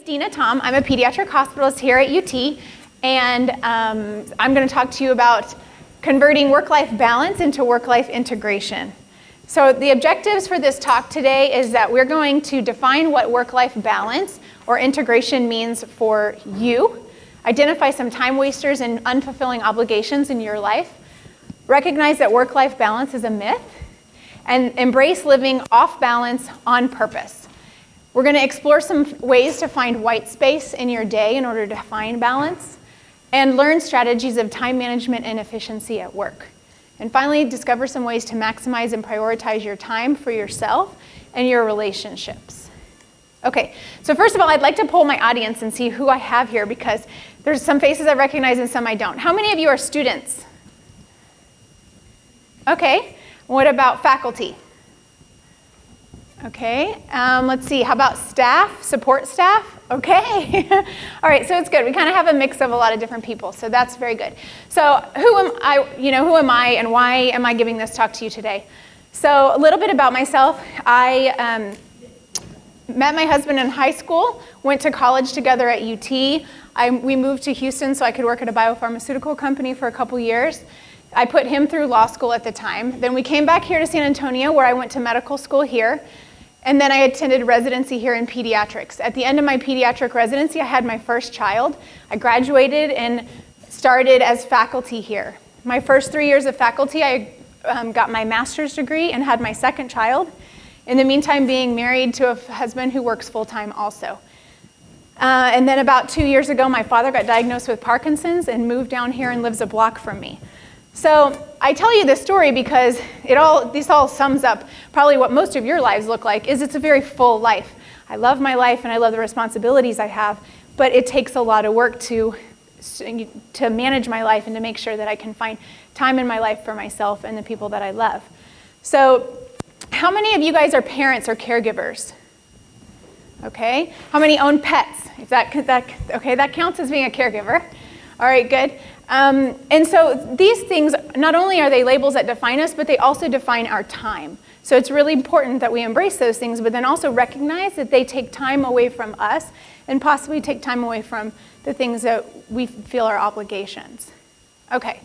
Dina Tom. I'm a pediatric hospitalist here at UT, and I'm going to talk to you about converting work-life balance into work-life integration. So the objectives for this talk today is that we're going to define what work-life balance or integration means for you, identify some time wasters and unfulfilling obligations in your life, recognize that work-life balance is a myth, and embrace living off balance on purpose. We're going to explore some ways to find white space in your day in order to find balance, and learn strategies of time management and efficiency at work. And finally, discover some ways to maximize and prioritize your time for yourself and your relationships. Okay, so first of all, I'd like to poll my audience and see who I have here, because there's some faces I recognize and some I don't. How many of you are students? Okay, what about faculty? Okay, let's see, how about staff, support staff? Okay, all right, so it's good. We kind of have a mix of a lot of different people, so that's very good. So who am I and why am I giving this talk to you today? So a little bit about myself. I met my husband in high school, went to college together at UT. We moved to Houston so I could work at a biopharmaceutical company for a couple years. I put him through law school at the time. Then we came back here to San Antonio, where I went to medical school here. And then I attended residency here in pediatrics. At the end of my pediatric residency, I had my first child. I graduated and started as faculty here. My first 3 years of faculty, I got my master's degree and had my second child. In the meantime, being married to a husband who works full-time also. And then about 2 years ago, my father got diagnosed with Parkinson's and moved down here and lives a block from me. So I tell you this story because this all sums up probably what most of your lives look like. It's a very full life. I love my life and I love the responsibilities I have, but it takes a lot of work to manage my life and to make sure that I can find time in my life for myself and the people that I love. So how many of you guys are parents or caregivers? Okay, how many own pets? Okay, that counts as being a caregiver. All right, good. And so these things, not only are they labels that define us, but they also define our time. So it's really important that we embrace those things, but then also recognize that they take time away from us and possibly take time away from the things that we feel are obligations. Okay,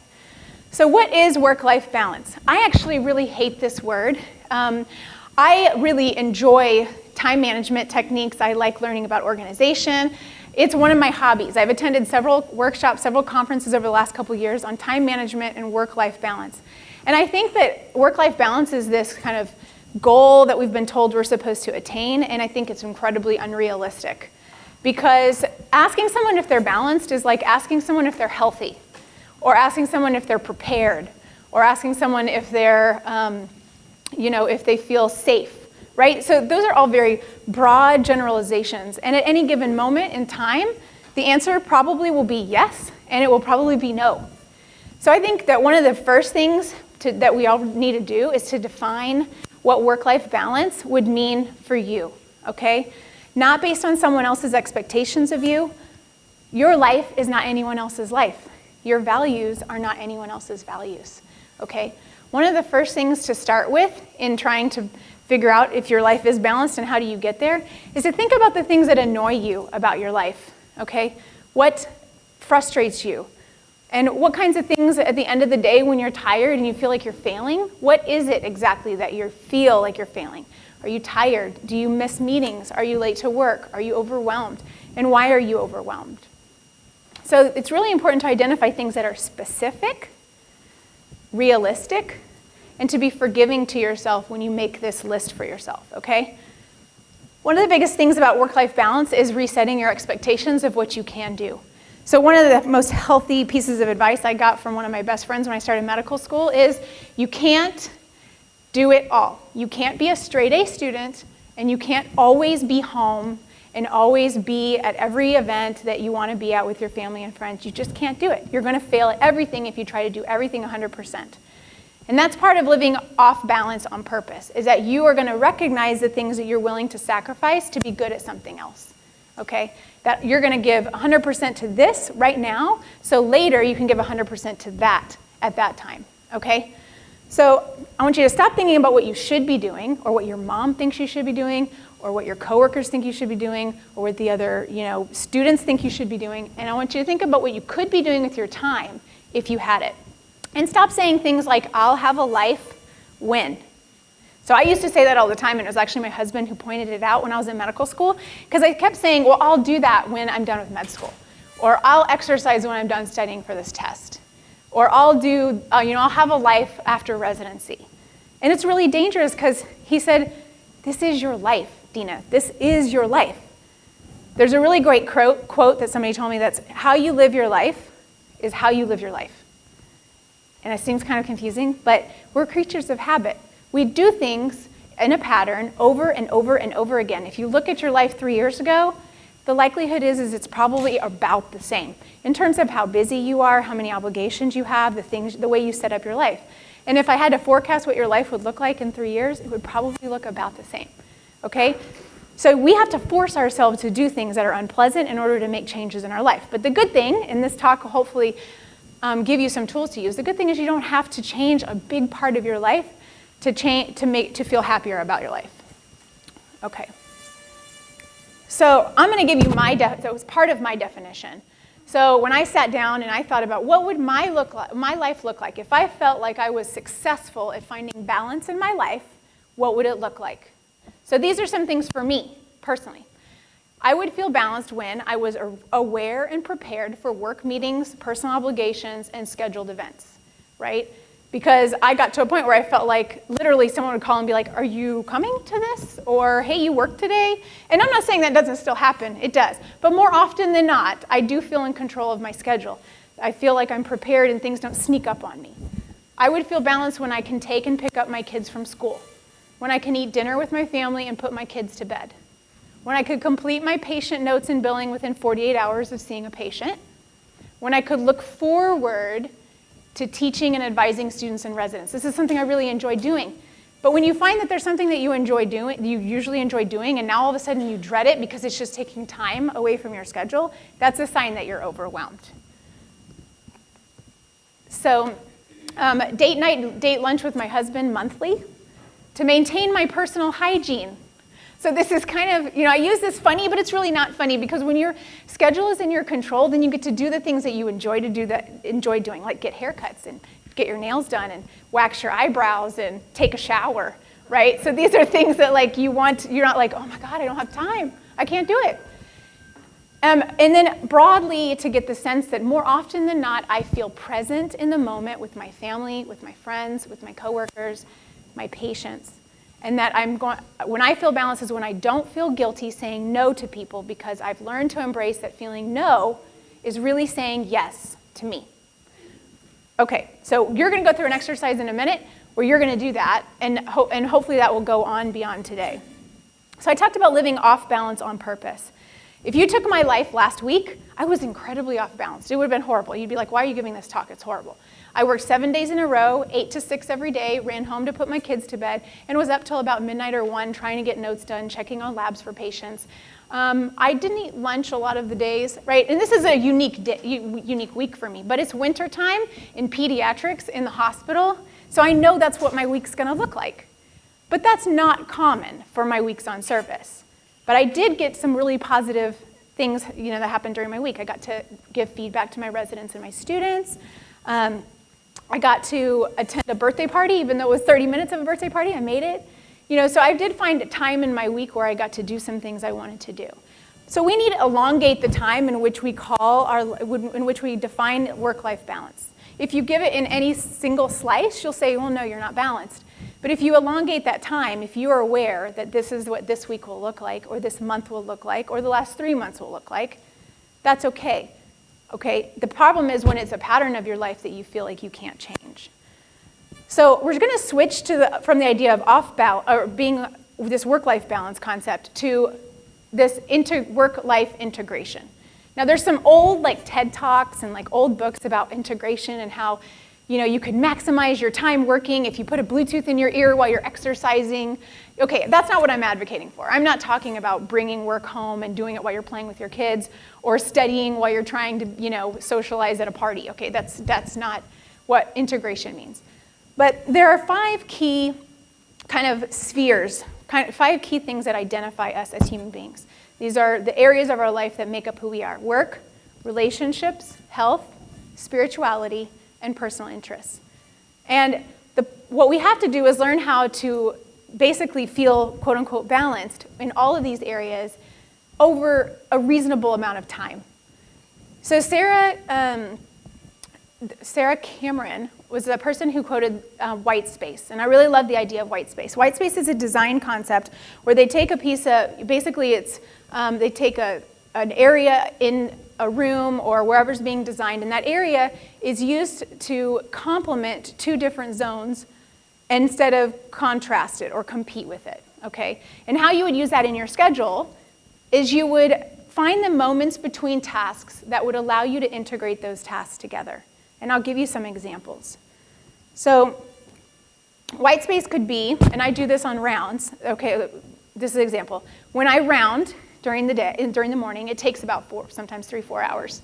so what is work-life balance? I actually really hate this word. I really enjoy time management techniques. I like learning about organization. It's one of my hobbies. I've attended several workshops, several conferences over the last couple years on time management and work-life balance. And I think that work-life balance is this kind of goal that we've been told we're supposed to attain, and I think it's incredibly unrealistic. Because asking someone if they're balanced is like asking someone if they're healthy, or asking someone if they're prepared, or asking someone if they're, if they feel safe. Right? So those are all very broad generalizations. And at any given moment in time, the answer probably will be yes, and it will probably be no. So I think that one of the first things that we all need to do is to define what work-life balance would mean for you, okay? Not based on someone else's expectations of you. Your life is not anyone else's life. Your values are not anyone else's values, okay? One of the first things to start with in trying to figure out if your life is balanced and how do you get there, is to think about the things that annoy you about your life, okay? What frustrates you? And what kinds of things at the end of the day when you're tired and you feel like you're failing, what is it exactly that you feel like you're failing? Are you tired? Do you miss meetings? Are you late to work? Are you overwhelmed? And why are you overwhelmed? So it's really important to identify things that are specific, realistic, and to be forgiving to yourself when you make this list for yourself, okay? One of the biggest things about work-life balance is resetting your expectations of what you can do. So one of the most healthy pieces of advice I got from one of my best friends when I started medical school is you can't do it all. You can't be a straight A student, and you can't always be home and always be at every event that you want to be at with your family and friends. You just can't do it. You're going to fail at everything if you try to do everything 100%. And that's part of living off balance on purpose, is that you are going to recognize the things that you're willing to sacrifice to be good at something else, okay? That you're going to give 100% to this right now, so later you can give 100% to that at that time, okay? So I want you to stop thinking about what you should be doing, or what your mom thinks you should be doing, or what your coworkers think you should be doing, or what the other students think you should be doing. And I want you to think about what you could be doing with your time if you had it. And stop saying things like, I'll have a life when. So I used to say that all the time, and it was actually my husband who pointed it out when I was in medical school, because I kept saying, well, I'll do that when I'm done with med school, or I'll exercise when I'm done studying for this test, or I'll do, I'll have a life after residency. And it's really dangerous because he said, this is your life, Dina. This is your life. There's a really great quote that somebody told me that's, how you live your life is how you live your life. And it seems kind of confusing, but we're creatures of habit. We do things in a pattern over and over and over again. If you look at your life 3 years ago, the likelihood is it's probably about the same in terms of how busy you are, how many obligations you have, the way you set up your life. And if I had to forecast what your life would look like in 3 years, it would probably look about the same, okay? So we have to force ourselves to do things that are unpleasant in order to make changes in our life. But the good thing, and this talk will hopefully give you some tools to use, the good thing is you don't have to change a big part of your life to feel happier about your life. Okay. So I'm going to give you that was part of my definition. So when I sat down and I thought about what would my life look like if I felt like I was successful at finding balance in my life, what would it look like? So these are some things for me personally. I would feel balanced when I was aware and prepared for work meetings, personal obligations, and scheduled events, right? Because I got to a point where I felt like literally someone would call and be like, are you coming to this? Or, hey, you work today? And I'm not saying that doesn't still happen. It does. But more often than not, I do feel in control of my schedule. I feel like I'm prepared and things don't sneak up on me. I would feel balanced when I can take and pick up my kids from school, when I can eat dinner with my family and put my kids to bed, when I could complete my patient notes and billing within 48 hours of seeing a patient, when I could look forward to teaching and advising students and residents. This is something I really enjoy doing. But when you find that there's something that you usually enjoy doing, and now all of a sudden you dread it because it's just taking time away from your schedule, that's a sign that you're overwhelmed. So date night, date lunch with my husband monthly to maintain my personal hygiene. So this is kind of, I use this funny, but it's really not funny because when your schedule is in your control, then you get to do the things that you enjoy doing, like get haircuts and get your nails done and wax your eyebrows and take a shower, right? So these are things that you're not like, oh my God, I don't have time. I can't do it. And then broadly to get the sense that more often than not, I feel present in the moment with my family, with my friends, with my coworkers, my patients. And that when I feel balanced is when I don't feel guilty saying no to people because I've learned to embrace that feeling no is really saying yes to me. Okay, so you're going to go through an exercise in a minute where you're going to do that, and hopefully that will go on beyond today. So I talked about living off balance on purpose. If you took my life last week, I was incredibly off balance. It would have been horrible. You'd be like, why are you giving this talk? It's horrible. I worked 7 days in a row, 8 to 6 every day, ran home to put my kids to bed, and was up till about midnight or 1 trying to get notes done, checking on labs for patients. I didn't eat lunch a lot of the days, right? And this is a unique week for me, but it's wintertime in pediatrics in the hospital, so I know that's what my week's gonna look like. But that's not common for my weeks on service. But I did get some really positive things that happened during my week. I got to give feedback to my residents and my students. I got to attend a birthday party, even though it was 30 minutes of a birthday party, I made it. So I did find a time in my week where I got to do some things I wanted to do. So we need to elongate the time in which we define work-life balance. If you give it in any single slice, you'll say, well, no, you're not balanced. But if you elongate that time, if you are aware that this is what this week will look like, or this month will look like, or the last 3 months will look like, that's okay. Okay, the problem is when it's a pattern of your life that you feel like you can't change. So we're going to switch from the idea of being this work-life balance concept to this work-life integration. Now there's some old TED Talks and old books about integration and how you can maximize your time working if you put a Bluetooth in your ear while you're exercising. Okay, that's not what I'm advocating for. I'm not talking about bringing work home and doing it while you're playing with your kids or studying while you're trying to, socialize at a party. Okay, that's not what integration means. But there are 5 key kind of spheres, 5 key things that identify us as human beings. These are the areas of our life that make up who we are: work, relationships, health, spirituality, and personal interests. And what we have to do is learn how to basically feel, quote unquote, balanced in all of these areas over a reasonable amount of time. So Sarah Cameron was the person who quoted white space, and I really love the idea of white space. White space is a design concept where they take a piece of, basically it's, they take an area in a room or wherever's being designed, and that area is used to complement 2 different zones instead of contrast it or compete with it, okay? And how you would use that in your schedule is you would find the moments between tasks that would allow you to integrate those tasks together. And I'll give you some examples. So white space could be, and I do this on rounds, okay, this is an example. When I round during the day, during the morning, it takes about 4, sometimes 3-4 hours.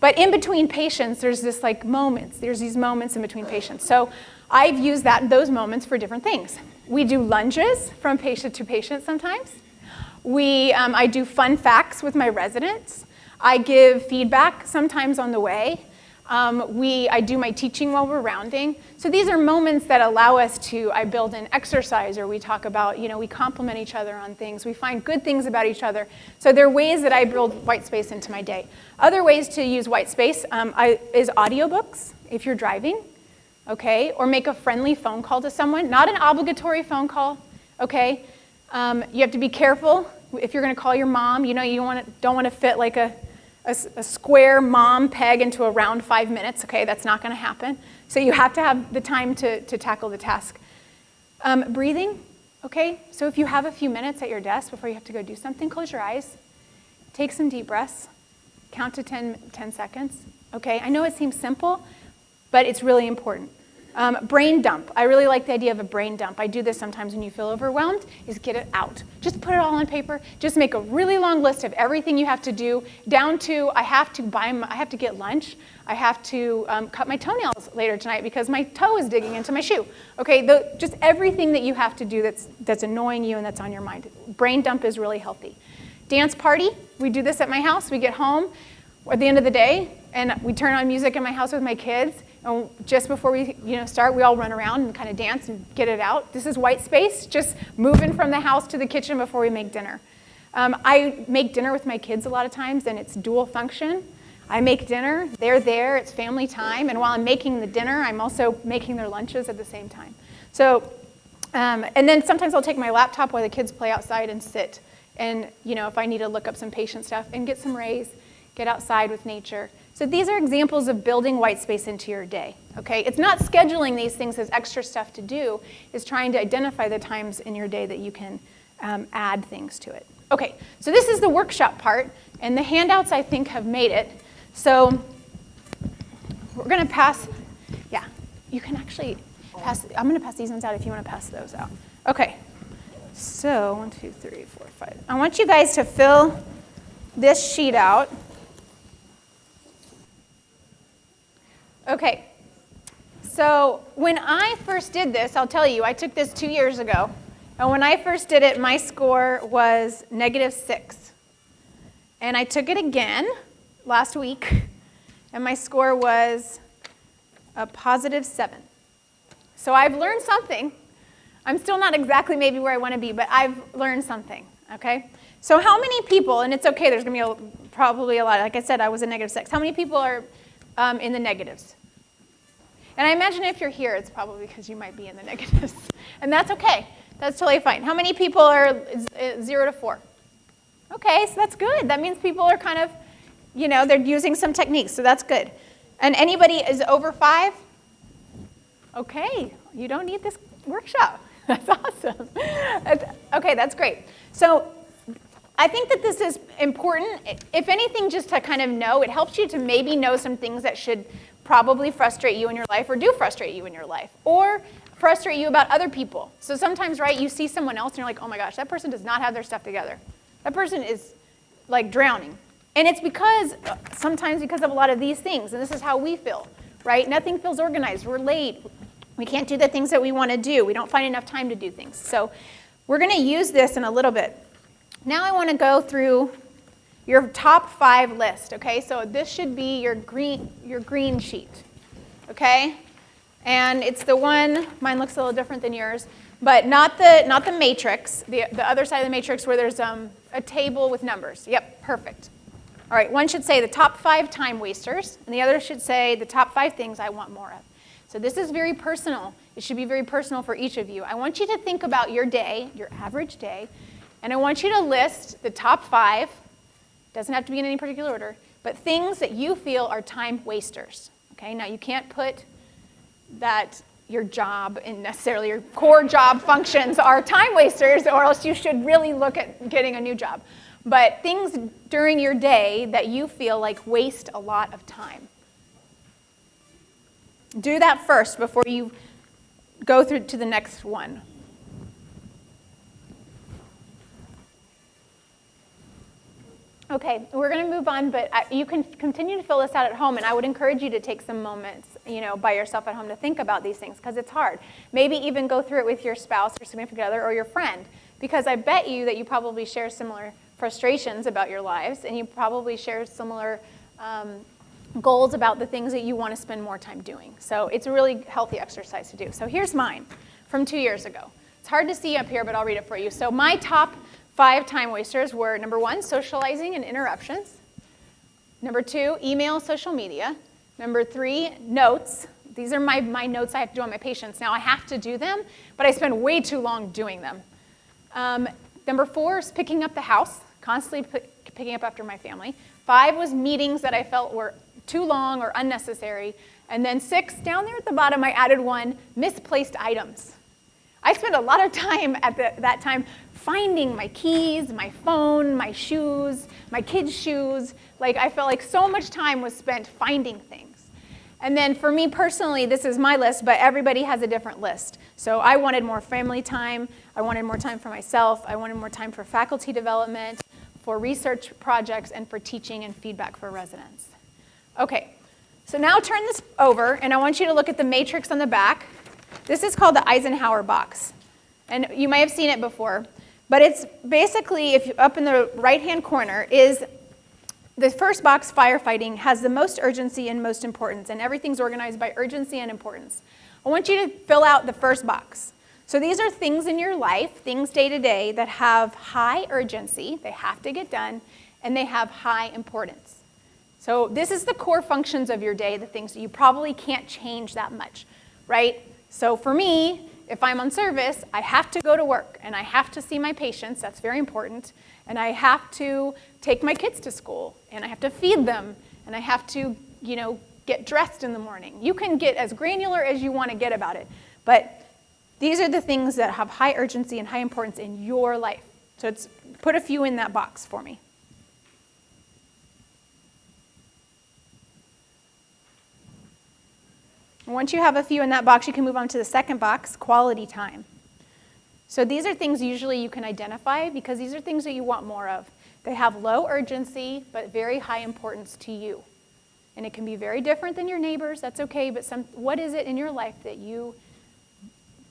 But in between patients, there's this moments, there's these moments in between patients. So I've used those moments for different things. We do lunges from patient to patient sometimes. I do fun facts with my residents. I give feedback sometimes on the way. I do my teaching while we're rounding. So these are moments that allow us to, I build in exercise, or we talk about, we compliment each other on things. We find good things about each other. So there are ways that I build white space into my day. Other ways to use white space is audiobooks, if you're driving, okay? Or make a friendly phone call to someone, not an obligatory phone call, okay? You have to be careful. If you're gonna call your mom, you don't wanna fit like a square mom peg into a round 5 minutes, okay? That's not gonna happen. So you have to have the time to tackle the task. Breathing, okay? So if you have a few minutes at your desk before you have to go do something, close your eyes, take some deep breaths, count to 10 seconds, okay? I know it seems simple, but it's really important. Brain dump. I really like the idea of a brain dump. I do this sometimes when you feel overwhelmed, is get it out. Just put it all on paper. Just make a really long list of everything you have to do, down to I have to get lunch. I have to cut my toenails later tonight because my toe is digging into my shoe. Okay, just everything that you have to do that's annoying you and that's on your mind. Brain dump is really healthy. Dance party. We do this at my house. We get home at the end of the day and we turn on music in my house with my kids. And just before we start, we all run around and kind of dance and get it out. This is white space, just moving from the house to the kitchen before we make dinner. I make dinner with my kids a lot of times, and it's dual function. I make dinner, they're there, it's family time, and while I'm making the dinner, I'm also making their lunches at the same time. So, and then sometimes I'll take my laptop while the kids play outside and sit. And if I need to look up some patient stuff and get some rays, get outside with nature. So these are examples of building white space into your day, okay? It's not scheduling these things as extra stuff to do, it's trying to identify the times in your day that you can add things to it. Okay, so this is the workshop part, and the handouts I think have made it. So we're gonna pass, yeah, you can actually pass, I'm gonna pass these ones out if you wanna pass those out. Okay, so 1, 2, 3, 4, 5. I want you guys to fill this sheet out. Okay, so when I first did this, I'll tell you, I took this 2 years ago. And when I first did it, my score was -6. And I took it again last week, and my score was a +7. So I've learned something. I'm still not exactly maybe where I want to be, but I've learned something, okay? So how many people, and it's okay, there's going to be probably a lot. Like I said, I was a -6. How many people are in the negatives? And I imagine if you're here, it's probably because you might be in the negatives. And that's okay. That's totally fine. How many people are 0 to 4? Okay, so that's good. That means people are kind of, they're using some techniques, so that's good. And anybody is over 5? Okay, you don't need this workshop. That's awesome. Okay, that's great. So I think that this is important. If anything, just to kind of know, it helps you to maybe know some things that should probably frustrate you in your life or do frustrate you in your life or frustrate you about other people. So sometimes, right, you see someone else and you're like, oh my gosh, that person does not have their stuff together. That person is like drowning. And it's sometimes because of a lot of these things, and this is how we feel, right? Nothing feels organized. We're late. We can't do the things that we want to do. We don't find enough time to do things. So we're going to use this in a little bit. Now I want to go through your top 5 list, okay? So this should be your green sheet, okay? And it's the one, mine looks a little different than yours, but not the matrix, the other side of the matrix where there's a table with numbers. Yep, perfect. All right, one should say the top 5 time wasters, and the other should say the top 5 things I want more of. So this is very personal. It should be very personal for each of you. I want you to think about your day, your average day, and I want you to list the top 5, doesn't have to be in any particular order, but things that you feel are time wasters. Okay, now you can't put that your job and necessarily your core job functions are time wasters, or else you should really look at getting a new job. But things during your day that you feel like waste a lot of time. Do that first before you go through to the next one. Okay, we're going to move on, but you can continue to fill this out at home, and I would encourage you to take some moments, by yourself at home to think about these things, because it's hard. Maybe even go through it with your spouse or significant other or your friend, because I bet you that you probably share similar frustrations about your lives, and you probably share similar goals about the things that you want to spend more time doing. So it's a really healthy exercise to do. So here's mine from 2 years ago. It's hard to see up here, but I'll read it for you. So my top 5 time wasters were, number 1, socializing and interruptions. Number 2, email, social media. Number 3, notes. These are my notes I have to do on my patients. Now I have to do them, but I spend way too long doing them. Number 4 is picking up the house, constantly picking up after my family. 5 was meetings that I felt were too long or unnecessary. And then 6, down there at the bottom, I added 1, misplaced items. I spent a lot of time at that time finding my keys, my phone, my shoes, my kids' shoes. Like, I felt like so much time was spent finding things. And then for me personally, this is my list, but everybody has a different list. So I wanted more family time. I wanted more time for myself. I wanted more time for faculty development, for research projects, and for teaching and feedback for residents. Okay, so now turn this over, and I want you to look at the matrix on the back. This is called the Eisenhower box, and you may have seen it before, but it's basically, if you up in the right-hand corner, is the first box, firefighting, has the most urgency and most importance, and everything's organized by urgency and importance. I want you to fill out the first box. So these are things in your life, things day to day, that have high urgency, they have to get done, and they have high importance. So this is the core functions of your day, the things that you probably can't change that much, right? So for me, if I'm on service, I have to go to work, and I have to see my patients, that's very important, and I have to take my kids to school, and I have to feed them, and I have to, get dressed in the morning. You can get as granular as you want to get about it, but these are the things that have high urgency and high importance in your life. So put a few in that box for me. Once you have a few in that box, you can move on to the second box, quality time. So these are things usually you can identify because these are things that you want more of. They have low urgency, but very high importance to you. And it can be very different than your neighbors, that's okay, but what is it in your life that you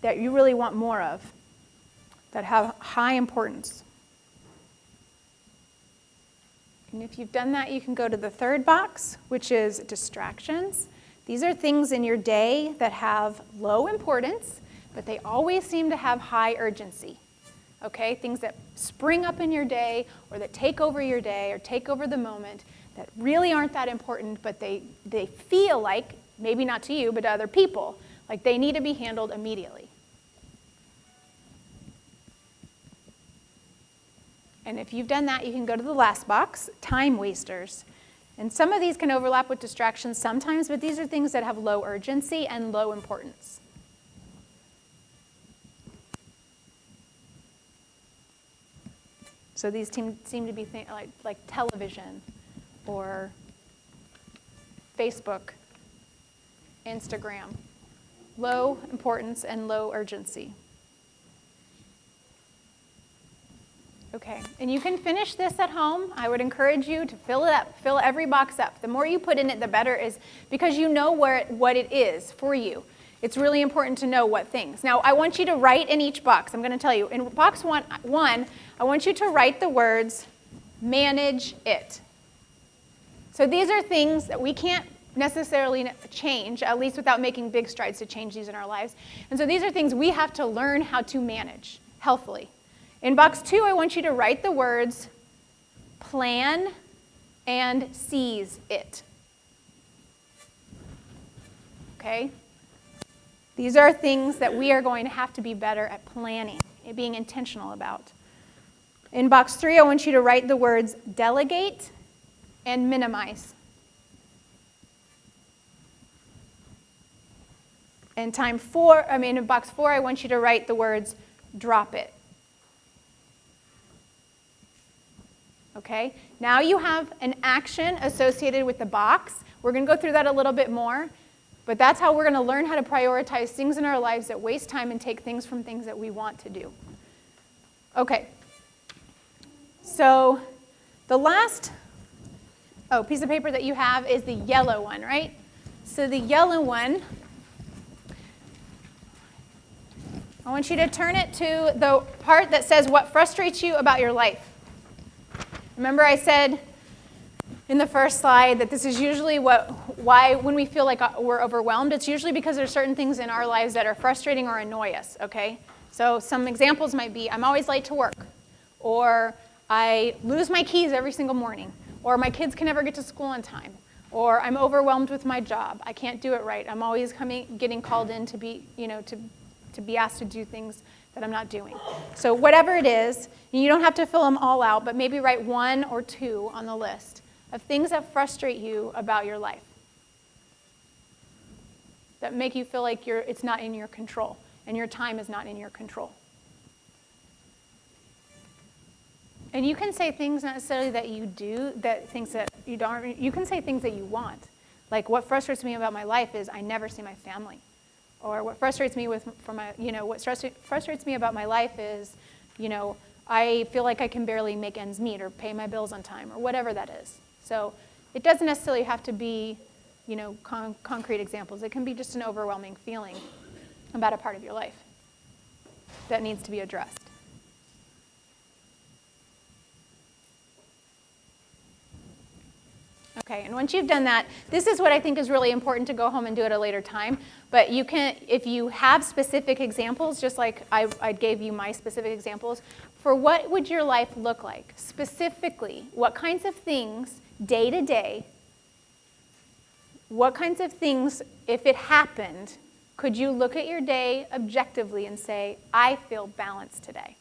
really want more of, that have high importance? And if you've done that, you can go to the third box, which is distractions. These are things in your day that have low importance, but they always seem to have high urgency. Okay, things that spring up in your day or that take over your day or take over the moment that really aren't that important, but they feel like, maybe not to you, but to other people, like they need to be handled immediately. And if you've done that, you can go to the last box, time wasters. And some of these can overlap with distractions sometimes, but these are things that have low urgency and low importance. So these seem to be things like television or Facebook, Instagram. Low importance and low urgency. Okay, and you can finish this at home. I would encourage you to fill it up, fill every box up. The more you put in it, the better is, because you know what it is for you. It's really important to know what things. Now, I want you to write in each box. I'm going to tell you. In box one, I want you to write the words, manage it. So these are things that we can't necessarily change, at least without making big strides to change these in our lives. And so these are things we have to learn how to manage healthfully. In box 2, I want you to write the words, plan and seize it. Okay? These are things that we are going to have to be better at planning and being intentional about. In box 3, I want you to write the words delegate and minimize. In box 4, I want you to write the words drop it. Okay? Now you have an action associated with the box. We're going to go through that a little bit more. But that's how we're going to learn how to prioritize things in our lives that waste time and take things from things that we want to do. Okay. So the last piece of paper that you have is the yellow one, right? So the yellow one, I want you to turn it to the part that says what frustrates you about your life. Remember I said in the first slide that this is usually why when we feel like we're overwhelmed, it's usually because there's certain things in our lives that are frustrating or annoy us, okay? So some examples might be, I'm always late to work, or I lose my keys every single morning, or my kids can never get to school on time, or I'm overwhelmed with my job, I can't do it right, I'm always getting called in to be, to be asked to do things that I'm not doing. So whatever it is, you don't have to fill them all out, but maybe write 1 or 2 on the list of things that frustrate you about your life, that make you feel like it's not in your control, and your time is not in your control. And you can say things not necessarily that you do, things that you don't, you can say things that you want. Like what frustrates me about my life is I never see my family. Or what frustrates me frustrates me about my life is, I feel like I can barely make ends meet or pay my bills on time or whatever that is. So it doesn't necessarily have to be, concrete examples. It can be just an overwhelming feeling about a part of your life that needs to be addressed. Okay, and once you've done that, this is what I think is really important to go home and do at a later time. But you can, if you have specific examples, just like I gave you my specific examples, for what would your life look like? Specifically, what kinds of things, day to day, what kinds of things, if it happened, could you look at your day objectively and say, I feel balanced today,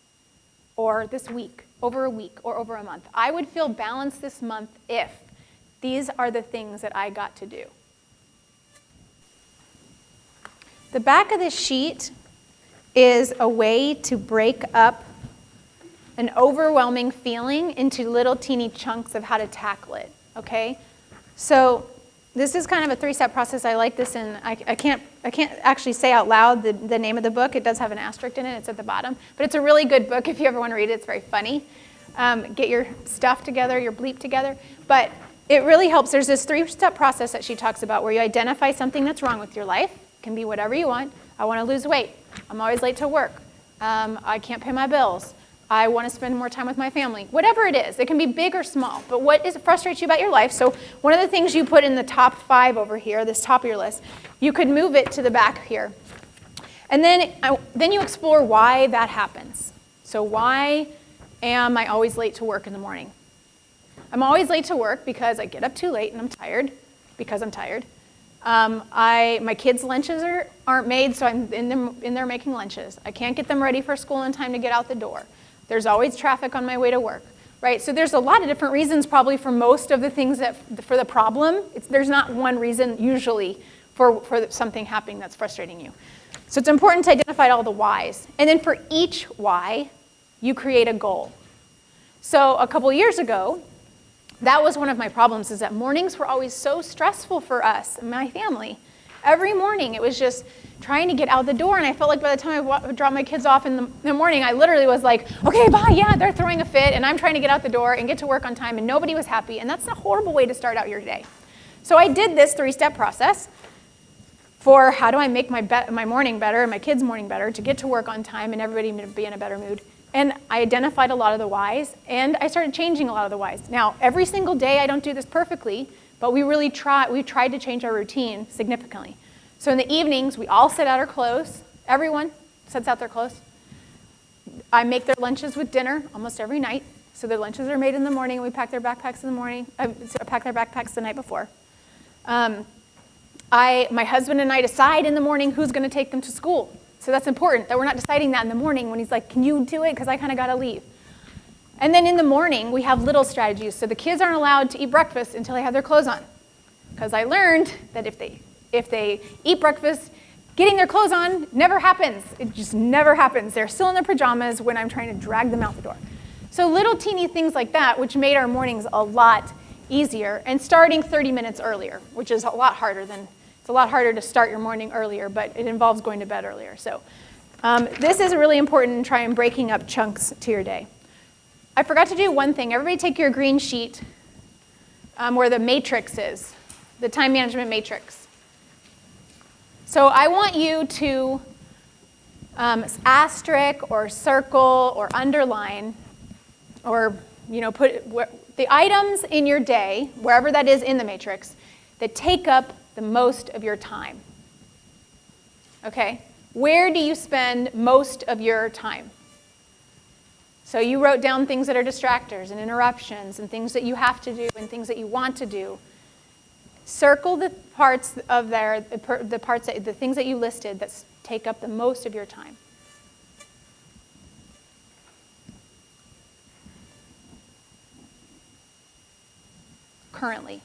or this week, over a week, or over a month. I would feel balanced this month if these are the things that I got to do. The back of this sheet is a way to break up an overwhelming feeling into little teeny chunks of how to tackle it, okay? So this is kind of a 3-step process. I like this, and I can't actually say out loud the name of the book. It does have an asterisk in it. It's at the bottom. But it's a really good book if you ever want to read it. It's very funny. Get your stuff together, your bleep together. But it really helps. There's this 3-step process that she talks about where you identify something that's wrong with your life. It can be whatever you want. I want to lose weight. I'm always late to work. I can't pay my bills. I want to spend more time with my family. Whatever it is, it can be big or small. But what frustrates you about your life? So one of the things you put in the top 5 over here, this top of your list, you could move it to the back here. And then you explore why that happens. So why am I always late to work in the morning? I'm always late to work because I get up too late and I'm tired, because I'm tired. My kids' lunches aren't made, so I'm in there making lunches. I can't get them ready for school in time to get out the door. There's always traffic on my way to work, right? So there's a lot of different reasons probably for most of the things for the problem. There's not one reason usually for something happening that's frustrating you. So it's important to identify all the whys. And then for each why, you create a goal. So a couple years ago, that was one of my problems, is that mornings were always so stressful for us and my family. Every morning, it was just trying to get out the door, and I felt like by the time I dropped my kids off in the morning, I literally was like, okay, bye, yeah, they're throwing a fit, and I'm trying to get out the door and get to work on time, and nobody was happy, and that's a horrible way to start out your day. So I did this 3-step process. for how do I make my morning better and my kids' morning better to get to work on time and everybody be in a better mood. And I identified a lot of the whys, and I started changing a lot of the whys. Now, every single day I don't do this perfectly, but we tried to change our routine significantly. So in the evenings, we all set out our clothes. Everyone sets out their clothes. I make their lunches with dinner almost every night. So their lunches are made in the morning, and we pack their backpacks in the morning. Pack their backpacks the night before. My husband and I decide in the morning who's going to take them to school. So that's important, that we're not deciding that in the morning when he's like, can you do it? Because I kind of got to leave. And then in the morning, we have little strategies. So the kids aren't allowed to eat breakfast until they have their clothes on. Because I learned that if they eat breakfast, getting their clothes on never happens. It just never happens. They're still in their pajamas when I'm trying to drag them out the door. So little teeny things like that, which made our mornings a lot easier, and starting 30 minutes earlier, which is a lot harder it's a lot harder to start your morning earlier, but it involves going to bed earlier. So this is really important in trying breaking up chunks to your day. I forgot to do one thing. Everybody take your green sheet where the matrix is, the time management matrix. So I want you to asterisk or circle or underline or put the items in your day, wherever that is in the matrix, that take up the most of your time. Okay? Where do you spend most of your time? So you wrote down things that are distractors and interruptions and things that you have to do and things that you want to do. Circle the parts of the things that you listed that take up the most of your time. Currently.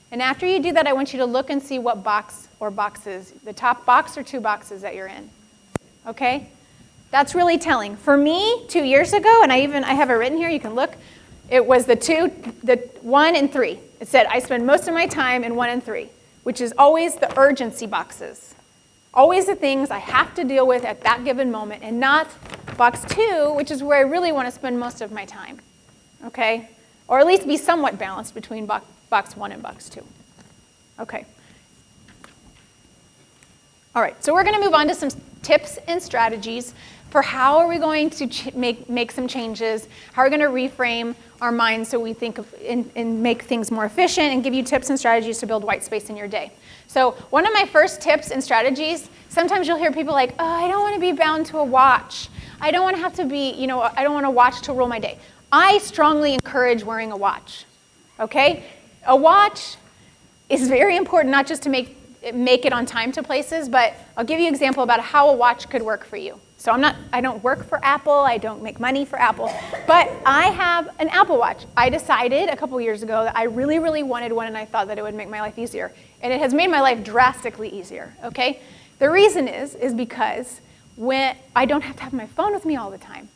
And after you do that, I want you to look and see what box or boxes, the top box or two boxes that you're in. Okay? That's really telling. For me, 2 years ago, and I have it written here, you can look, it was the 1 and 3. It said I spend most of my time in 1 and 3, which is always the urgency boxes. Always the things I have to deal with at that given moment, and not box 2, which is where I really want to spend most of my time. Okay? Or at least be somewhat balanced between box 1 and box 2. Okay. All right, so we're going to move on to some tips and strategies for how are we going to make some changes, how are we going to reframe our minds so we think of and make things more efficient, and give you tips and strategies to build white space in your day. So one of my first tips and strategies, sometimes you'll hear people like, oh, I don't want to be bound to a watch. I don't want to have to be, I don't want a watch to rule my day. I strongly encourage wearing a watch, okay? A watch is very important, not just to make it on time to places, but I'll give you an example about how a watch could work for you. So I don't work for Apple, I don't make money for Apple, but I have an Apple Watch. I decided a couple years ago that I really, really wanted one, and I thought that it would make my life easier. And it has made my life drastically easier, okay? The reason is because when I don't have to have my phone with me all the time.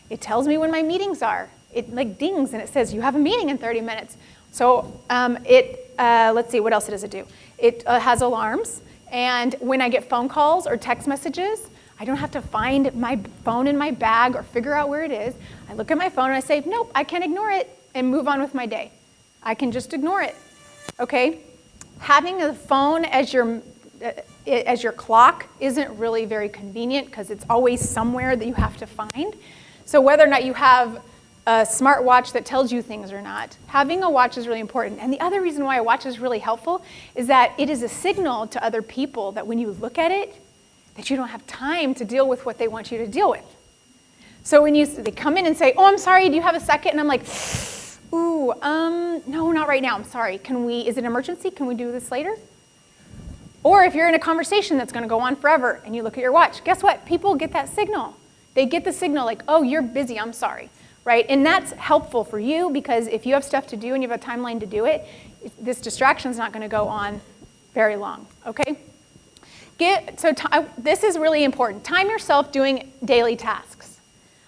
It tells me when my meetings are. It like dings and it says, you have a meeting in 30 minutes. So let's see, what else does it do? It has alarms, and when I get phone calls or text messages, I don't have to find my phone in my bag or figure out where it is. I look at my phone and I say, nope, I can ignore it and move on with my day. I can just ignore it, okay? Having the phone as your clock isn't really very convenient because it's always somewhere that you have to find. So whether or not you have a smartwatch that tells you things or not, having a watch is really important. And the other reason why a watch is really helpful is that it is a signal to other people that when you look at it, that you don't have time to deal with what they want you to deal with. So when they come in and say, oh, I'm sorry, do you have a second? And I'm like, ooh, no, not right now, I'm sorry. Is it an emergency? Can we do this later? Or if you're in a conversation that's gonna go on forever and you look at your watch, guess what? People get that signal. They get the signal like, oh, you're busy, I'm sorry. Right? And that's helpful for you because if you have stuff to do and you have a timeline to do it, this distraction is not going to go on very long, okay? This is really important. Time yourself doing daily tasks.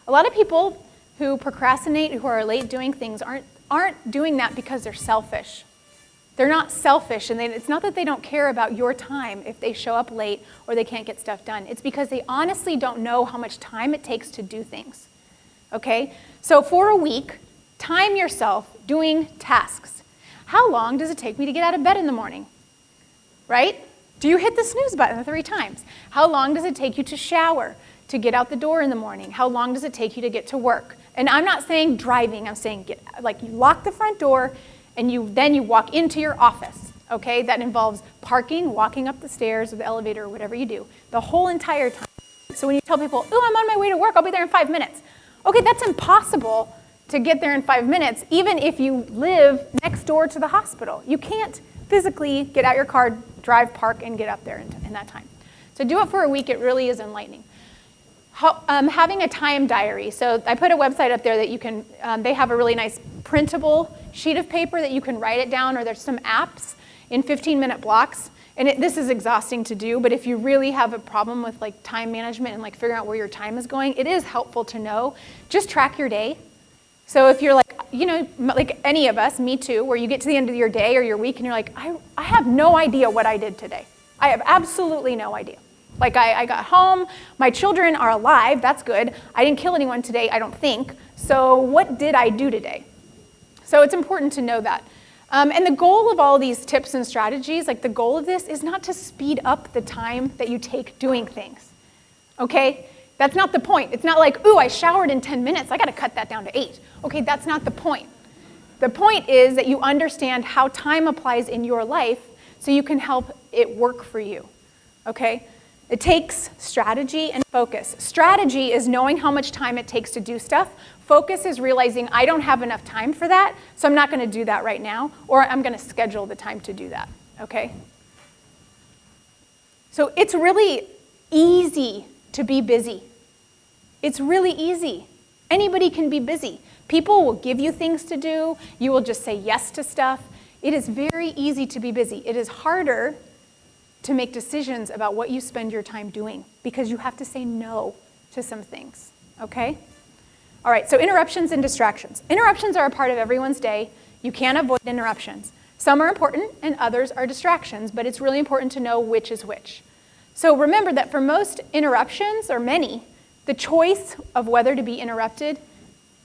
A lot of people who procrastinate, who are late doing things, aren't doing that because they're selfish. They're not selfish, and it's not that they don't care about your time if they show up late or they can't get stuff done. It's because they honestly don't know how much time it takes to do things. Okay? So for a week, time yourself doing tasks. How long does it take me to get out of bed in the morning? right? Do you hit the snooze button 3 times? How long does it take you to shower, to get out the door in the morning? How long does it take you to get to work? And I'm not saying driving, I'm saying you lock the front door and then you walk into your office, okay? That involves parking, walking up the stairs or the elevator or whatever you do, the whole entire time. So when you tell people, oh, I'm on my way to work, I'll be there in 5 minutes. Okay, that's impossible to get there in 5 minutes, even if you live next door to the hospital. You can't physically get out your car, drive, park, and get up there in that time. So do it for a week, it really is enlightening. Having a time diary. So I put a website up there that you can, they have a really nice printable sheet of paper that you can write it down, or there's some apps in 15-minute blocks. And this is exhausting to do, but if you really have a problem with like time management and like figuring out where your time is going, it is helpful to know. Just track your day. So if you're like, you know, like any of us, me too, where you get to the end of your day or your week and you're like, I have no idea what I did today. I have absolutely no idea. Like I got home, my children are alive, that's good. I didn't kill anyone today, I don't think. So what did I do today? So it's important to know that. And the goal of all these tips and strategies, like the goal of this is not to speed up the time that you take doing things, okay? That's not the point. It's not like, ooh, I showered in 10 minutes, I gotta cut that down to 8. Okay, that's not the point. The point is that you understand how time applies in your life so you can help it work for you, okay? It takes strategy and focus. Strategy is knowing how much time it takes to do stuff. Focus is realizing I don't have enough time for that, so I'm not going to do that right now, or I'm going to schedule the time to do that, okay? So it's really easy to be busy. It's really easy. Anybody can be busy. People will give you things to do. You will just say yes to stuff. It is very easy to be busy. It is harder to make decisions about what you spend your time doing because you have to say no to some things, okay? All right, so interruptions and distractions. Interruptions are a part of everyone's day. You can't avoid interruptions. Some are important and others are distractions, but it's really important to know which is which. So remember that for most interruptions, or many, the choice of whether to be interrupted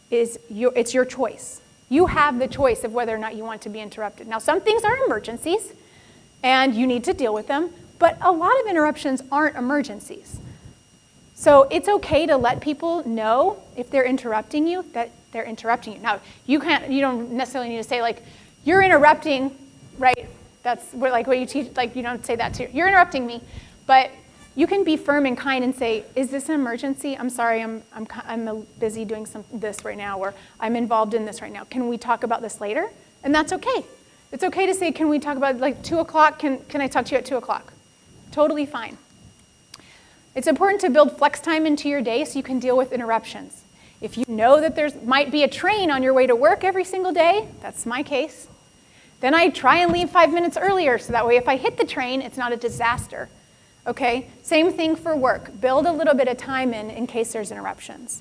it's your choice. You have the choice of whether or not you want to be interrupted. Now, some things are emergencies, and you need to deal with them, but a lot of interruptions aren't emergencies. So it's okay to let people know if they're interrupting you that they're interrupting you. Now, you don't necessarily need to say like, you're interrupting, right? That's like what you teach, like you don't say that too. You're interrupting me, but you can be firm and kind and say, is this an emergency? I'm sorry, I'm busy doing this right now, or I'm involved in this right now. Can we talk about this later? And that's okay. It's okay to say, can we talk about like 2 o'clock? Can I talk to you at 2 o'clock? Totally fine. It's important to build flex time into your day so you can deal with interruptions. If you know that there might be a train on your way to work every single day, that's my case, then I try and leave 5 minutes earlier so that way if I hit the train, it's not a disaster. Okay? Same thing for work. Build a little bit of time in case there's interruptions.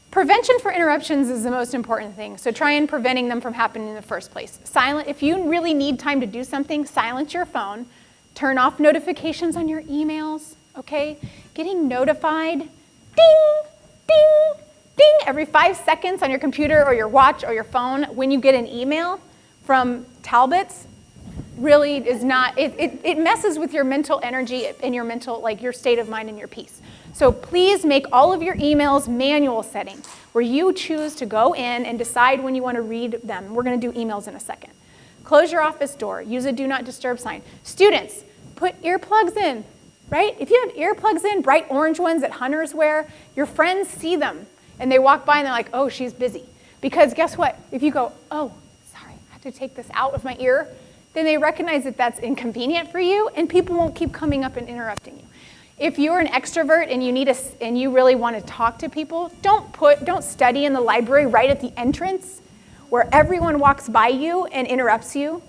Prevention for interruptions is the most important thing, so try and preventing them from happening in the first place. If you really need time to do something, silence your phone, turn off notifications on your emails, okay? Getting notified, ding, ding, ding, every 5 seconds on your computer or your watch or your phone when you get an email from Talbot's really is not, it messes with your mental energy and your mental, like your state of mind and your peace. So please make all of your emails manual setting where you choose to go in and decide when you want to read them. We're going to do emails in a second. Close your office door. Use a do not disturb sign. Students, put earplugs in, right? If you have earplugs in, bright orange ones that hunters wear, your friends see them and they walk by and they're like, oh, she's busy. Because guess what? If you go, oh, sorry, I have to take this out of my ear, then they recognize that that's inconvenient for you and people won't keep coming up and interrupting you. If you're an extrovert and you really want to talk to people, don't study in the library right at the entrance where everyone walks by you and interrupts you.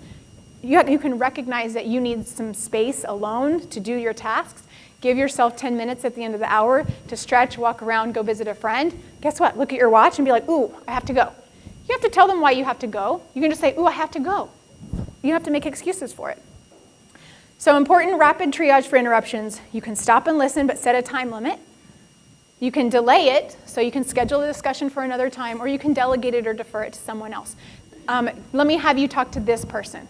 You can recognize that you need some space alone to do your tasks. Give yourself 10 minutes at the end of the hour to stretch, walk around, go visit a friend. Guess what? Look at your watch and be like, ooh, I have to go. You have to tell them why you have to go. You can just say, ooh, I have to go. You don't have to make excuses for it. So important rapid triage for interruptions. You can stop and listen, but set a time limit. You can delay it, so you can schedule the discussion for another time, or you can delegate it or defer it to someone else. Let me have you talk to this person.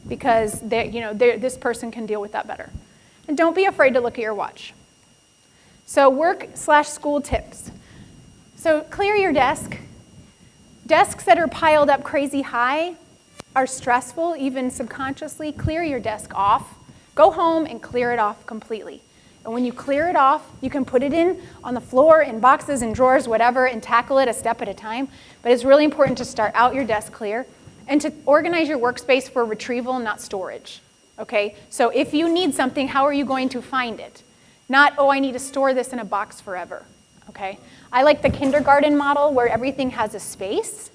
because this person can deal with that better. And don't be afraid to look at your watch. So work/school tips. So clear your desk. Desks that are piled up crazy high are stressful, even subconsciously. Clear your desk off. Go home and clear it off completely. And when you clear it off, you can put it in on the floor, in boxes, in drawers, whatever, and tackle it a step at a time. But it's really important to start out your desk clear and to organize your workspace for retrieval, not storage. Okay? So if you need something, how are you going to find it? Not, oh, I need to store this in a box forever. Okay? I like the kindergarten model where everything has a space.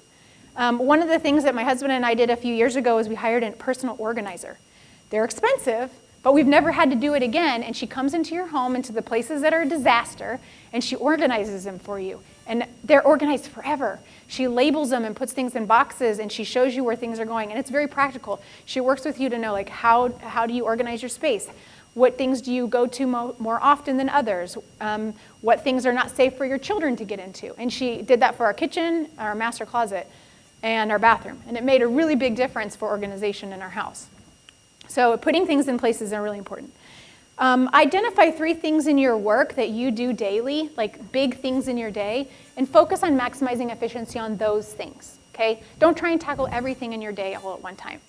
One of the things that my husband and I did a few years ago is we hired a personal organizer. They're expensive, but we've never had to do it again, and she comes into your home, into the places that are a disaster, and she organizes them for you. And they're organized forever. She labels them and puts things in boxes, and she shows you where things are going, and it's very practical. She works with you to know, like, how do you organize your space? What things do you go to more often than others? What things are not safe for your children to get into? And she did that for our kitchen, our master closet, and our bathroom. And it made a really big difference for organization in our house. So putting things in places are really important. Identify 3 things in your work that you do daily, like big things in your day, and focus on maximizing efficiency on those things, okay? Don't try and tackle everything in your day all at one time.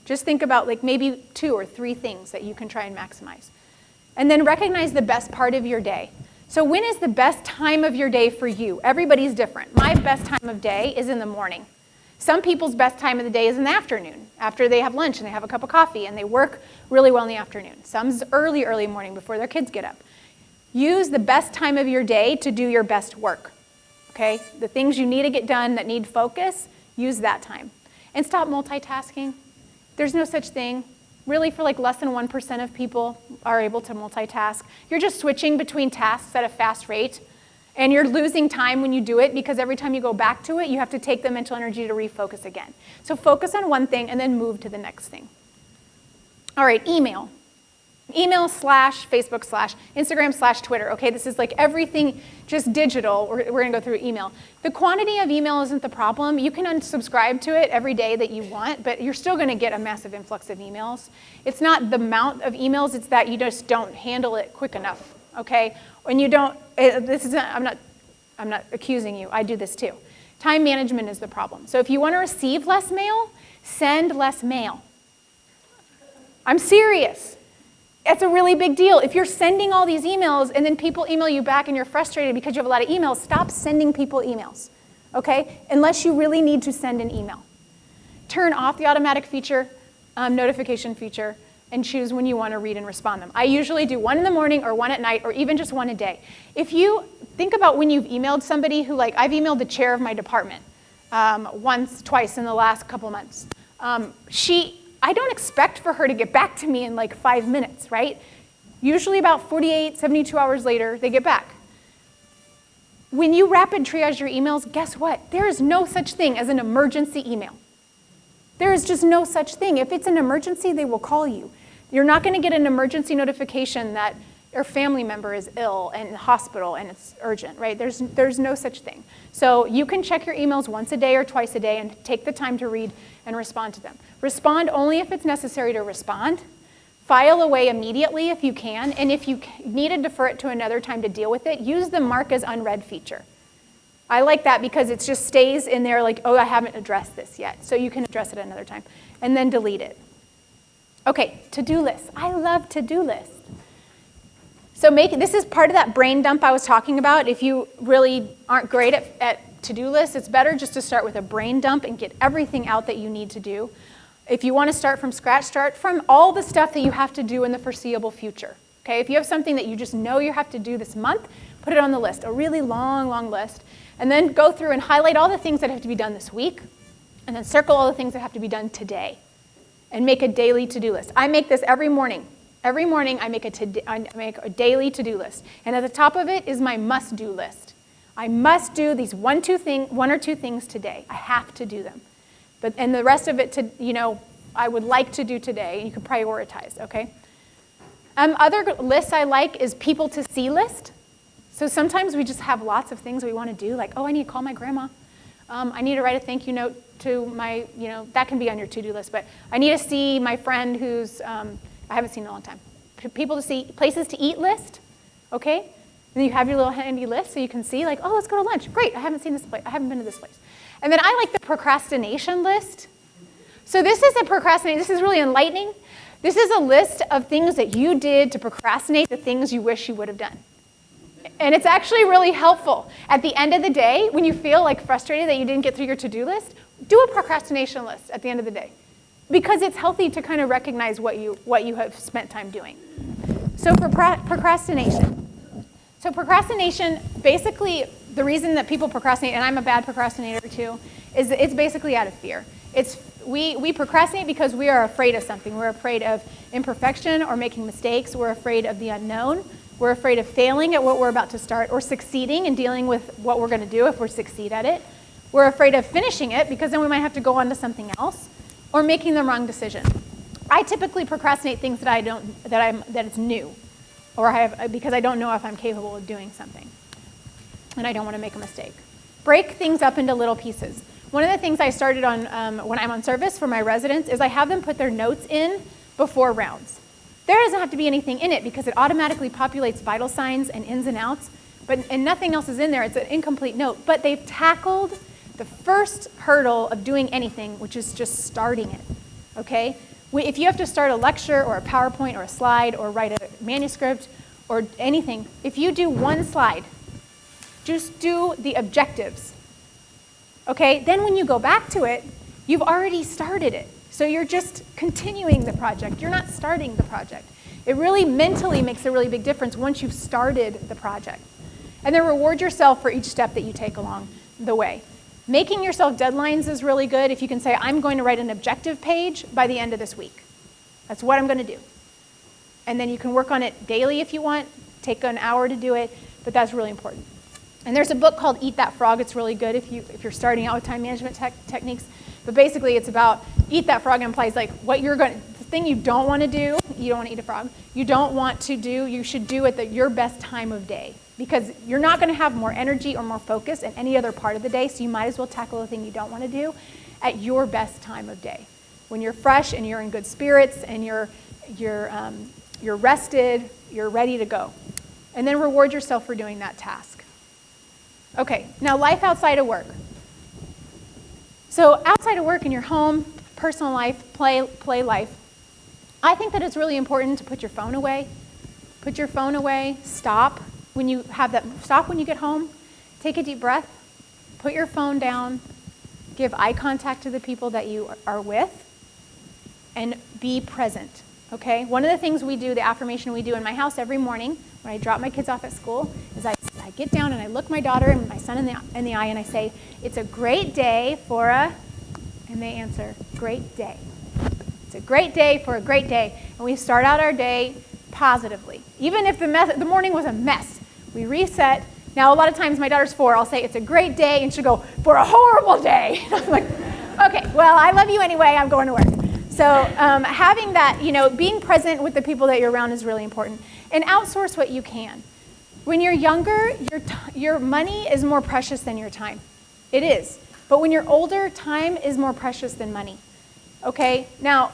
Just think about like maybe 2 or 3 things that you can try and maximize. And then recognize the best part of your day. So when is the best time of your day for you? Everybody's different. My best time of day is in the morning. Some people's best time of the day is in the afternoon, after they have lunch and they have a cup of coffee and they work really well in the afternoon. Some's early morning before their kids get up. Use the best time of your day to do your best work, okay? The things you need to get done that need focus, use that time. And stop multitasking. There's no such thing. Really, for like less than 1% of people are able to multitask. You're just switching between tasks at a fast rate. And you're losing time when you do it because every time you go back to it, you have to take the mental energy to refocus again. So focus on one thing and then move to the next thing. All right, email. Email / Facebook / Instagram / Twitter. Okay, this is like everything just digital. We're going to go through email. The quantity of email isn't the problem. You can unsubscribe to it every day that you want, but you're still going to get a massive influx of emails. It's not the amount of emails, it's that you just don't handle it quick enough. Okay, when you don't, I'm not accusing you, I do this too. Time management is the problem. So if you want to receive less mail, send less mail. I'm serious. It's a really big deal. If you're sending all these emails and then people email you back and you're frustrated because you have a lot of emails, stop sending people emails, okay? Unless you really need to send an email. Turn off the automatic feature, notification feature, and choose when you want to read and respond them. I usually do 1 in the morning or 1 at night or even just 1 a day. If you think about when you've emailed somebody who, like, I've emailed the chair of my department twice in the last couple months. I don't expect for her to get back to me in like 5 minutes, right? Usually about 48, 72 hours later, they get back. When you rapid triage your emails, guess what? There is no such thing as an emergency email. There is just no such thing. If it's an emergency, they will call you. You're not going to get an emergency notification that your family member is ill and in the hospital and it's urgent, right? There's no such thing. So you can check your emails once a day or twice a day and take the time to read and respond to them. Respond only if it's necessary to respond. File away immediately if you can, and if you need to defer it to another time to deal with it, use the mark as unread feature. I like that because it just stays in there like, oh, I haven't addressed this yet. So you can address it another time, and then delete it. Okay, to-do list. I love to-do lists. So this is part of that brain dump I was talking about. If you really aren't great at to-do lists, it's better just to start with a brain dump and get everything out that you need to do. If you want to start from scratch, start from all the stuff that you have to do in the foreseeable future. Okay, if you have something that you just know you have to do this month, put it on the list, a really long, long list, and then go through and highlight all the things that have to be done this week, and then circle all the things that have to be done today, and make a daily to-do list. I make this every morning. Every morning I make a daily to-do list, and at the top of it is my must-do list. I must do these 1 or 2 things today. I have to do them. And the rest of it, I would like to do today. You can prioritize, okay? Other lists I like is people to see list. So sometimes we just have lots of things we want to do, like, oh, I need to call my grandma. I need to write a thank you note to my, that can be on your to-do list, but I need to see my friend who's, I haven't seen in a long time. People to see, places to eat list, okay? And then you have your little handy list so you can see, like, oh, let's go to lunch. Great, I haven't seen this place. I haven't been to this place. And then I like the procrastination list. So this is this is really enlightening. This is a list of things that you did to procrastinate the things you wish you would have done. And it's actually really helpful. At the end of the day, when you feel like frustrated that you didn't get through your to-do list, do a procrastination list at the end of the day. Because it's healthy to kind of recognize what you have spent time doing. So for procrastination. So procrastination, basically, the reason that people procrastinate, and I'm a bad procrastinator too, is that it's basically out of fear. We procrastinate because we are afraid of something. We're afraid of imperfection or making mistakes. We're afraid of the unknown. We're afraid of failing at what we're about to start or succeeding and dealing with what we're going to do if we succeed at it. We're afraid of finishing it because then we might have to go on to something else or making the wrong decision. I typically procrastinate things that it's new or because I don't know if I'm capable of doing something and I don't want to make a mistake. Break things up into little pieces. One of the things I started on when I'm on service for my residents is I have them put their notes in before rounds. There doesn't have to be anything in it because it automatically populates vital signs and ins and outs, and nothing else is in there. It's an incomplete note. But they've tackled the first hurdle of doing anything, which is just starting it, okay? If you have to start a lecture or a PowerPoint or a slide or write a manuscript or anything, if you do one slide, just do the objectives, okay? Then when you go back to it, you've already started it. So you're just continuing the project. You're not starting the project. It really mentally makes a really big difference once you've started the project. And then reward yourself for each step that you take along the way. Making yourself deadlines is really good. If you can say, I'm going to write an objective page by the end of this week. That's what I'm going to do. And then you can work on it daily if you want. Take an hour to do it, but that's really important. And there's a book called Eat That Frog. It's really good if you're starting out with time management techniques. But basically, it's about eat that frog implies like the thing you don't want to do, you don't want to eat a frog, you don't want to do, you should do at your best time of day. Because you're not going to have more energy or more focus in any other part of the day, so you might as well tackle the thing you don't want to do at your best time of day. When you're fresh and you're in good spirits and you're rested, you're ready to go. And then reward yourself for doing that task. Okay, now life outside of work. So outside of work in your home, personal life, play life, I think that it's really important to put your phone away. Put your phone away, stop when you get home, take a deep breath, put your phone down, give eye contact to the people that you are with, and be present, okay? One of the things we do, the affirmation we do in my house every morning when I drop my kids off at school, is I get down and I look my daughter and my son in the eye and I say, it's a great day for a, and they answer, great day. It's a great day for a great day. And we start out our day positively. Even if the morning was a mess, we reset. Now, a lot of times my daughter's 4, I'll say, it's a great day, and she'll go, for a horrible day. I'm like, okay, well, I love you anyway, I'm going to work. So having that, being present with the people that you're around is really important. And outsource what you can. When you're younger, your money is more precious than your time. It is. But when you're older, time is more precious than money. Okay? Now,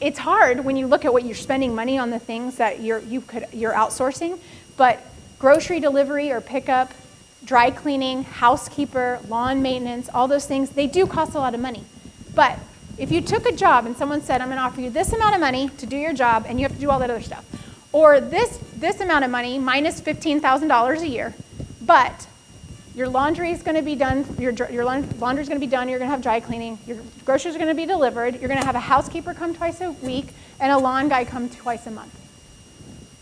it's hard when you look at what you're spending money on the things that you're outsourcing, but grocery delivery or pickup, dry cleaning, housekeeper, lawn maintenance, all those things, they do cost a lot of money. But if you took a job and someone said, I'm going to offer you this amount of money to do your job and you have to do all that other stuff, or this amount of money minus $15,000 a year, but your laundry is going to be done, your laundry is going to be done, you're going to have dry cleaning, your groceries are going to be delivered, you're going to have a housekeeper come twice a week, and a lawn guy come twice a month.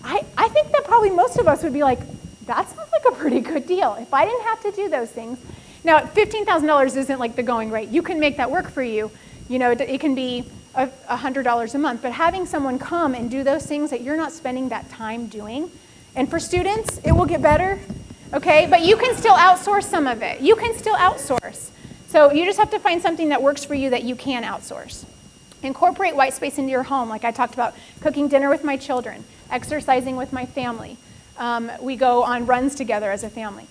I think that probably most of us would be like, that sounds like a pretty good deal. If I didn't have to do those things. Now, $15,000 isn't like the going rate. You can make that work for you. It can be $100 a month, but having someone come and do those things that you're not spending that time doing, and for students, it will get better, okay? But you can still outsource some of it. You can still outsource. So you just have to find something that works for you that you can outsource. Incorporate white space into your home, like I talked about, cooking dinner with my children, exercising with my family. We go on runs together as a family.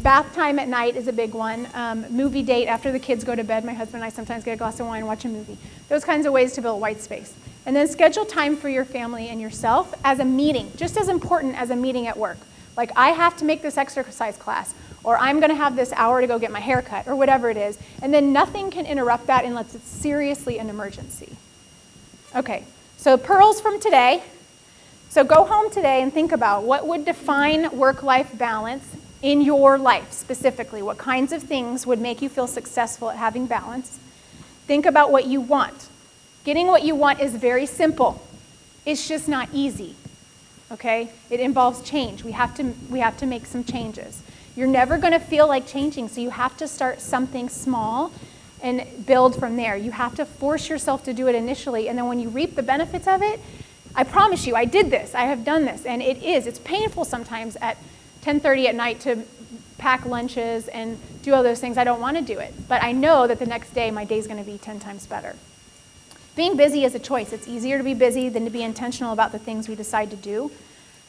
Bath time at night is a big one. Movie date after the kids go to bed. My husband and I sometimes get a glass of wine and watch a movie. Those kinds of ways to build white space. And then schedule time for your family and yourself as a meeting, just as important as a meeting at work. Like, I have to make this exercise class, or I'm going to have this hour to go get my hair cut, or whatever it is. And then nothing can interrupt that unless it's seriously an emergency. Okay, so pearls from today. So go home today and think about what would define work-life balance in your life specifically. What kinds of things would make you feel successful at having balance? Think about what you want. Getting what you want is very simple. It's just not easy. Okay? It involves change. We have to make some changes. You're never going to feel like changing, so you have to start something small and build from there. You have to force yourself to do it initially, and then when you reap the benefits of it, I promise you, I did this, I have done this, and it's painful sometimes at 10:30 at night to pack lunches and do all those things. I don't want to do it, but I know that the next day my day's going to be 10 times better. Being busy is a choice. It's easier to be busy than to be intentional about the things we decide to do.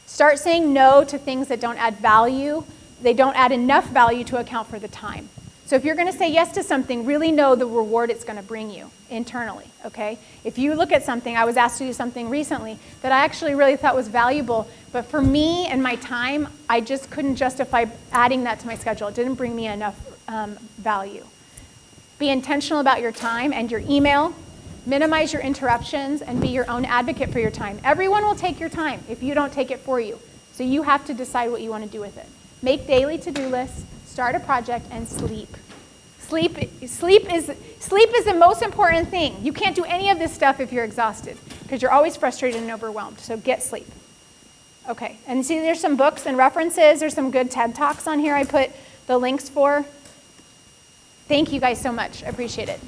Start saying no to things that don't add value. They don't add enough value to account for the time. So if you're going to say yes to something, really know the reward it's going to bring you internally, okay? If you look at something, I was asked to do something recently that I actually really thought was valuable, but for me and my time, I just couldn't justify adding that to my schedule. It didn't bring me enough value. Be intentional about your time and your email. Minimize your interruptions and be your own advocate for your time. Everyone will take your time if you don't take it for you. So you have to decide what you want to do with it. Make daily to-do lists, start a project, and sleep. Sleep is the most important thing. You can't do any of this stuff if you're exhausted because you're always frustrated and overwhelmed. So get sleep. Okay, and see there's some books and references. There's some good TED Talks on here I put the links for. Thank you guys so much. I appreciate it.